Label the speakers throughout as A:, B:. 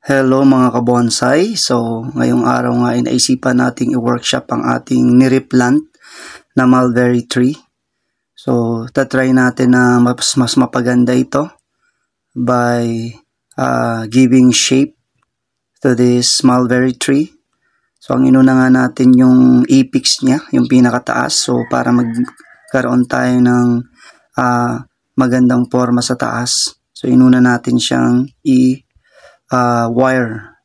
A: Hello mga kabonsai. So, ngayong araw nga ay naisipan nating i-workshop ang ating nireplant na mulberry tree. So, tatry natin na mas mapaganda ito by giving shape to this mulberry tree. So, ang inuna nga natin yung apex niya, yung pinakataas. So, para magkaroon tayo ng magandang forma sa taas. So, inuna natin siyang wire.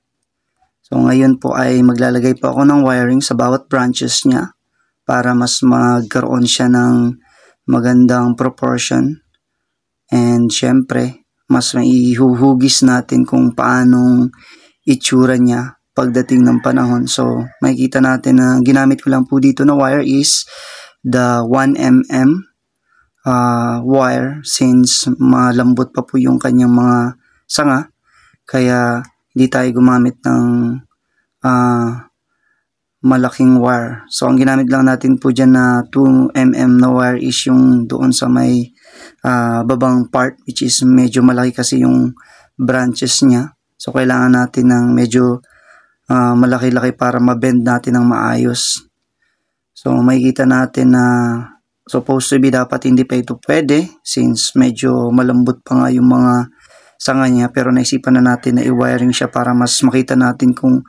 A: So ngayon po ay maglalagay po ako ng wiring sa bawat branches niya para mas magkaroon siya ng magandang proportion. And syempre, mas maihuhugis natin kung paanong itsura niya pagdating ng panahon. So makikita natin na ginamit ko lang po dito na wire is the 1mm wire, since malambot pa po yung kanyang mga sanga. Kaya hindi tayo gumamit ng malaking wire. So ang ginamit lang natin po dyan na 2mm na wire is yung doon sa may babang part, which is medyo malaki kasi yung branches niya. So kailangan natin ng medyo malaki-laki para mabend natin ng maayos. So makikita natin na supposed to be dapat hindi pa ito pwede, since medyo malambot pa nga yung mga sanga niya, pero naisipan na natin na i-wiring siya para mas makita natin kung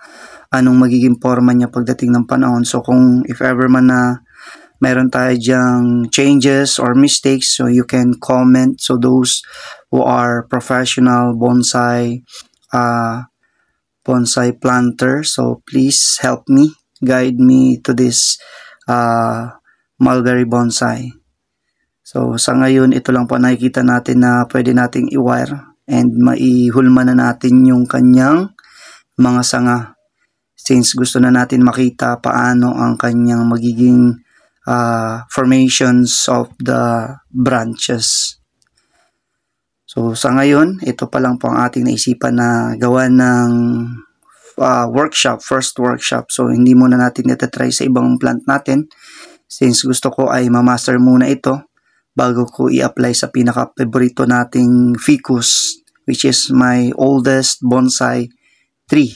A: anong magiging forma niya pagdating ng panahon. So kung if ever man na mayroon tayo dyang changes or mistakes, so you can comment. So those who are professional bonsai planter, so please help me, guide me to this mulberry bonsai. So sa ngayon, ito lang po nakikita natin na pwede nating i-wire and maihulma na natin yung kanyang mga sanga, since gusto na natin makita paano ang kanyang magiging formations of the branches. So sa ngayon, ito pa lang po ang ating naisipan na gawa ng workshop, first workshop. So hindi muna natin itatry sa ibang plant natin, since gusto ko ay ma-master muna ito bago ko i-apply sa pinaka-favorito nating ficus, which is my oldest bonsai tree.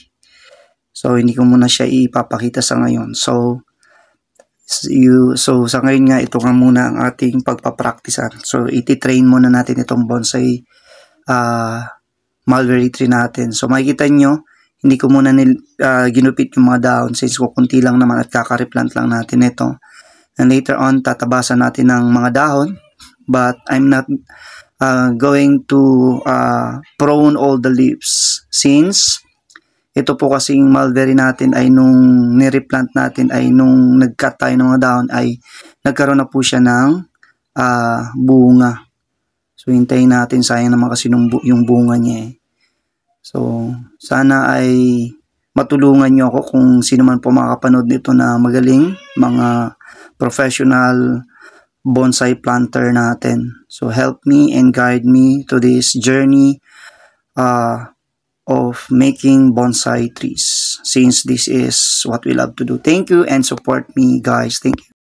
A: So hindi ko muna siya ipapakita sa ngayon. So sa ngayon nga, ito nga muna ang ating pagpapraktisan. So iti-train muna natin itong bonsai mulberry tree natin. So makikita nyo, hindi ko muna ginupit yung mga dahon, since kukunti lang naman at kakareplant lang natin ito. And later on, tatabasan natin ng mga dahon, but I'm not going to prune all the leaves, since ito po kasing mulberry natin ay nung nireplant natin ay nung nag-cut tayo ng mga dahon ay nagkaroon na po siya ng bunga. So hintayin natin, sayang naman kasi yung bunga niya eh. So sana ay matulungan nyo ako kung sino man po makakapanood nito na magaling, mga professional bonsai planter natin. So help me and guide me to this journey of making bonsai trees, since this is what we love to do. Thank you and support me, guys. Thank you.